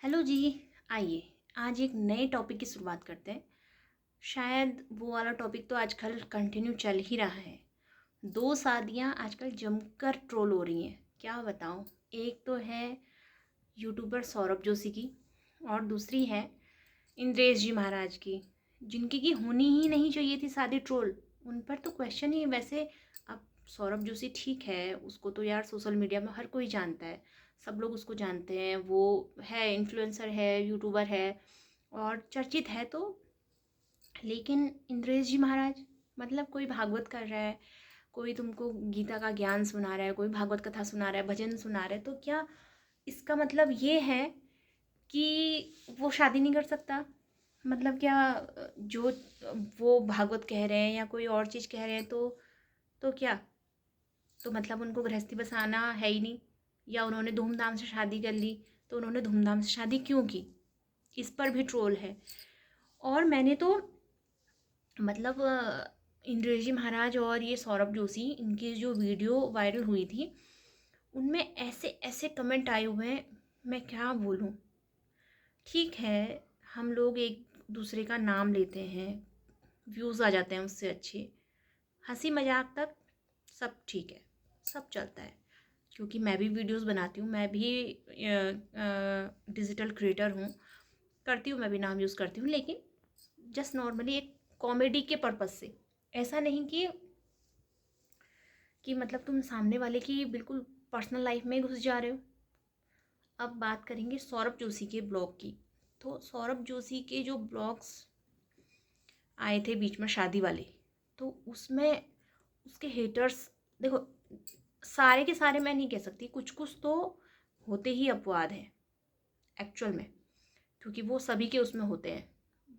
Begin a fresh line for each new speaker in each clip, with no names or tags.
Hello जी। आइए आज एक नए टॉपिक की शुरुआत करते हैं। शायद वो वाला टॉपिक तो आजकल कंटिन्यू चल ही रहा है। दो शादियां आजकल जमकर ट्रोल हो रही हैं, क्या बताऊं। एक तो है यूट्यूबर सौरभ जोशी की, और दूसरी है इंद्रेश जी महाराज की, जिनकी की होनी ही नहीं चाहिए थी शादी ट्रोल। उन पर तो क्वेश्चन ही वैसे। अब सौरभ जोशी ठीक है, उसको तो यार सोशल मीडिया में हर कोई जानता है, सब लोग उसको जानते हैं, वो है इन्फ्लुएंसर है, यूट्यूबर है और चर्चित है। तो लेकिन इंद्रेश जी महाराज, मतलब कोई भागवत कर रहा है, कोई तुमको गीता का ज्ञान सुना रहा है, कोई भागवत कथा सुना रहा है, भजन सुना रहा है, तो क्या इसका मतलब ये है कि वो शादी नहीं कर सकता? मतलब क्या जो वो भागवत कह रहे हैं या कोई और चीज़ कह रहे हैं तो क्या, तो मतलब उनको गृहस्थी बसाना है ही नहीं? या उन्होंने धूमधाम से शादी कर ली, तो उन्होंने धूमधाम से शादी क्यों की? इस पर भी ट्रोल है। और मैंने तो मतलब इंद्रेश जी महाराज और ये सौरभ जोशी, इनकी जो वीडियो वायरल हुई थी, उनमें ऐसे ऐसे कमेंट आए हुए हैं, मैं क्या बोलूँ। ठीक है, हम लोग एक दूसरे का नाम लेते हैं, व्यूज़ आ जाते हैं उससे अच्छे, हंसी मजाक तक सब ठीक है, सब चलता है। क्योंकि मैं भी वीडियोस बनाती हूँ, मैं भी डिजिटल क्रिएटर हूँ, करती हूँ, मैं भी नाम यूज़ करती हूँ, लेकिन जस्ट नॉर्मली एक कॉमेडी के पर्पज़ से। ऐसा नहीं कि मतलब तुम सामने वाले की बिल्कुल पर्सनल लाइफ में घुस जा रहे हो। अब बात करेंगे सौरभ जोशी के ब्लॉग की। तो सौरभ जोशी के जो ब्लॉग्स आए थे बीच में शादी वाले, तो उसमें उसके हेटर्स, देखो सारे के सारे मैं नहीं कह सकती, कुछ कुछ तो होते ही अपवाद हैं एक्चुअल में, क्योंकि वो सभी के उसमें होते हैं।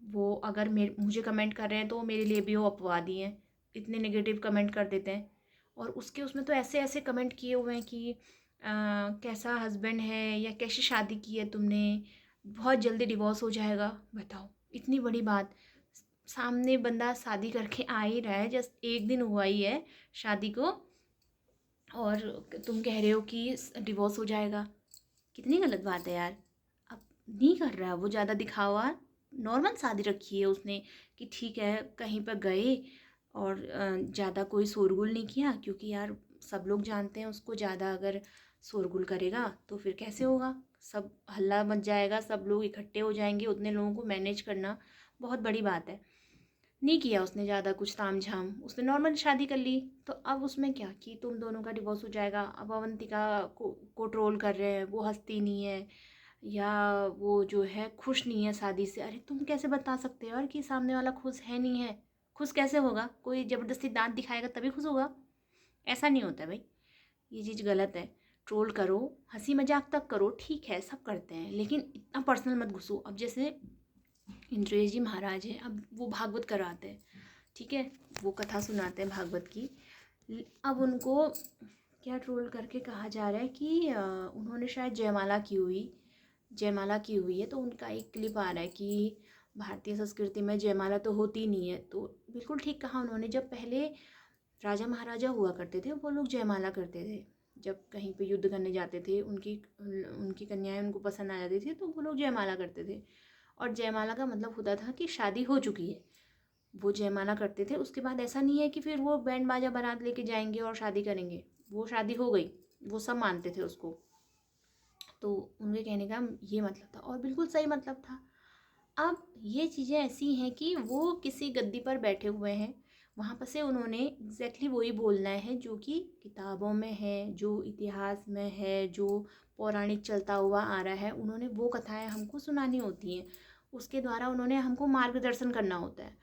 वो अगर मुझे कमेंट कर रहे हैं तो मेरे लिए भी वो अपवाद ही हैं, इतने नेगेटिव कमेंट कर देते हैं। और उसके उसमें तो ऐसे ऐसे कमेंट किए हुए हैं कि कैसा हस्बैंड है या कैसी शादी की है तुमने, बहुत जल्दी डिवोर्स हो जाएगा। बताओ, इतनी बड़ी बात, सामने बंदा शादी करके आ ही रहा है, जस्ट एक दिन हुआ ही है शादी को, और तुम कह रहे हो कि डिवोर्स हो जाएगा। कितनी गलत बात है यार। अब नहीं कर रहा है वो ज़्यादा दिखावा, नॉर्मल शादी रखी है उसने, कि ठीक है कहीं पर गए और ज़्यादा कोई शोरगुल नहीं किया, क्योंकि यार सब लोग जानते हैं उसको, ज़्यादा अगर शोरगुल करेगा तो फिर कैसे होगा, सब हल्ला मच जाएगा, सब लोग इकट्ठे हो जाएंगे, उतने लोगों को मैनेज करना बहुत बड़ी बात है। नहीं किया उसने ज़्यादा कुछ तामझाम, उसने नॉर्मल शादी कर ली। तो अब उसमें क्या कि तुम दोनों का डिवोर्स हो जाएगा। अब अवंतिका को ट्रोल कर रहे हैं, वो हंसती नहीं है या वो जो है खुश नहीं है शादी से। अरे तुम कैसे बता सकते हो यार कि सामने वाला खुश है नहीं है? खुश कैसे होगा? कोई ज़बरदस्ती दांत दिखाएगा तभी खुश होगा? ऐसा नहीं होता भाई, ये चीज़ गलत है। ट्रोल करो, हंसी मजाक तक करो, ठीक है सब करते हैं, लेकिन इतना पर्सनल मत घुसो। अब जैसे इंद्रेश जी महाराज हैं, अब वो भागवत कराते हैं, ठीक है, वो कथा सुनाते हैं भागवत की। अब उनको क्या ट्रोल करके कहा जा रहा है कि उन्होंने शायद जयमाला की हुई है, तो उनका एक क्लिप आ रहा है कि भारतीय संस्कृति में जयमाला तो होती नहीं है। तो बिल्कुल ठीक कहा उन्होंने, जब पहले राजा महाराजा हुआ करते थे वो लोग जयमाला करते थे। जब कहीं पे युद्ध करने जाते थे, उनकी उनकी कन्याएं उनको पसंद आ जाती थी, तो वो लोग जयमाला करते थे। और जयमाला का मतलब होता था कि शादी हो चुकी है, वो जयमाला करते थे। उसके बाद ऐसा नहीं है कि फिर वो बैंड बाजा बारात लेके जाएंगे और शादी करेंगे, वो शादी हो गई, वो सब मानते थे उसको। तो उनके कहने का ये मतलब था, और बिल्कुल सही मतलब था। अब ये चीज़ें ऐसी हैं कि वो किसी गद्दी पर बैठे हुए हैं, वहाँ पर से उन्होंने एग्जैक्टली वही बोलना है जो कि किताबों में है, जो इतिहास में है, जो पौराणिक चलता हुआ आ रहा है, उन्होंने वो कथाएं हमको सुनानी होती हैं। उसके द्वारा उन्होंने हमको मार्गदर्शन करना होता है।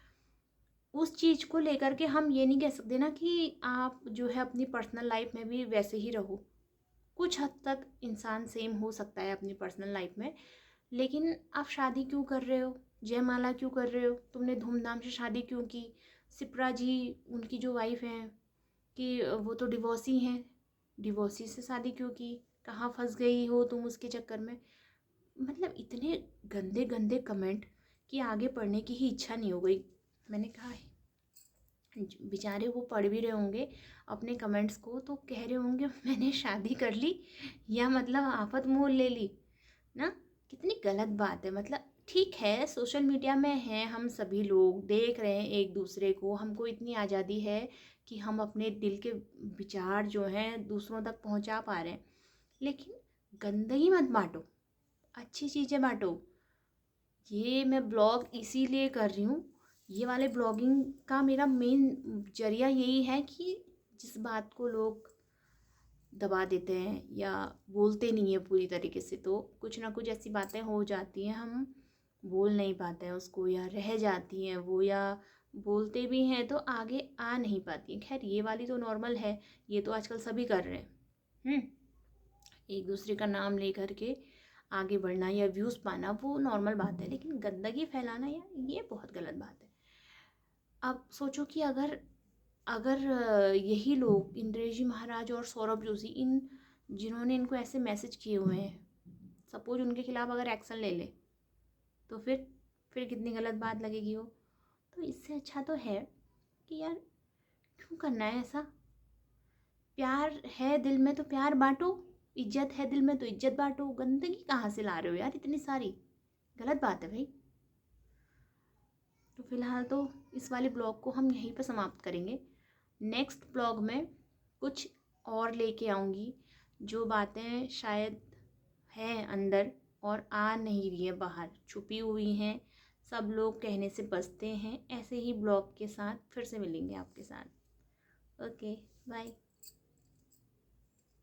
उस चीज़ को लेकर के हम ये नहीं कह सकते ना कि आप जो है अपनी पर्सनल लाइफ में भी वैसे ही रहो। कुछ हद तक इंसान सेम हो सकता है अपनी पर्सनल लाइफ में, लेकिन आप शादी क्यों कर रहे हो? जयमाला क्यों कर रहे हो? तुमने धूमधाम से शादी क्यों की? सिप्रा जी, उनकी जो वाइफ हैं, कि वो तो डिवोर्सी हैं, डिवोर्सी से शादी क्यों की? कहाँ फंस गई हो तुम उसके चक्कर में? मतलब इतने गंदे गंदे कमेंट कि आगे पढ़ने की ही इच्छा नहीं हो गई। मैंने कहा बेचारे वो पढ़ भी रहे होंगे अपने कमेंट्स को, तो कह रहे होंगे मैंने शादी कर ली या मतलब आफत मोल ले ली ना, कितनी गलत बात है। मतलब ठीक है, सोशल मीडिया में हैं हम सभी लोग, देख रहे हैं एक दूसरे को, हमको इतनी आज़ादी है कि हम अपने दिल के विचार जो हैं दूसरों तक पहुंचा पा रहे हैं, लेकिन गंदगी मत बांटो, अच्छी चीज़ें बांटो। ये मैं ब्लॉग इसीलिए कर रही हूँ, ये वाले ब्लॉगिंग का मेरा मेन जरिया यही है कि जिस बात को लोग दबा देते हैं या बोलते नहीं है पूरी तरीके से, तो कुछ ना कुछ ऐसी बातें हो जाती हैं, हम बोल नहीं पाते हैं उसको, या रह जाती हैं वो, या बोलते भी हैं तो आगे आ नहीं पाती हैं। खैर ये वाली तो नॉर्मल है, ये तो आजकल सभी कर रहे हैं। एक दूसरे का नाम ले करके आगे बढ़ना या व्यूज़ पाना वो नॉर्मल बात है, लेकिन गंदगी फैलाना यार ये बहुत गलत बात है। अब सोचो कि अगर अगर यही लोग इंद्रेजी महाराज और सौरभ जोशी, इन जिन्होंने इनको ऐसे मैसेज किए हुए हैं, सपोज उनके खिलाफ अगर एक्शन ले ले, तो फिर कितनी गलत बात लगेगी वो। तो इससे अच्छा तो है कि यार क्यों करना है ऐसा। प्यार है दिल में तो प्यार बांटो, इज्जत है दिल में तो इज्जत बांटो। गंदगी कहाँ से ला रहे हो यार इतनी सारी, गलत बात है भाई। तो फिलहाल तो इस वाले ब्लॉग को हम यहीं पर समाप्त करेंगे। नेक्स्ट ब्लॉग में कुछ और लेके आऊँगी, जो बातें शायद हैं अंदर और आ नहीं रही है बाहर, छुपी हुई हैं, सब लोग कहने से बचते हैं। ऐसे ही ब्लॉग के साथ फिर से मिलेंगे आपके साथ। Okay, bye.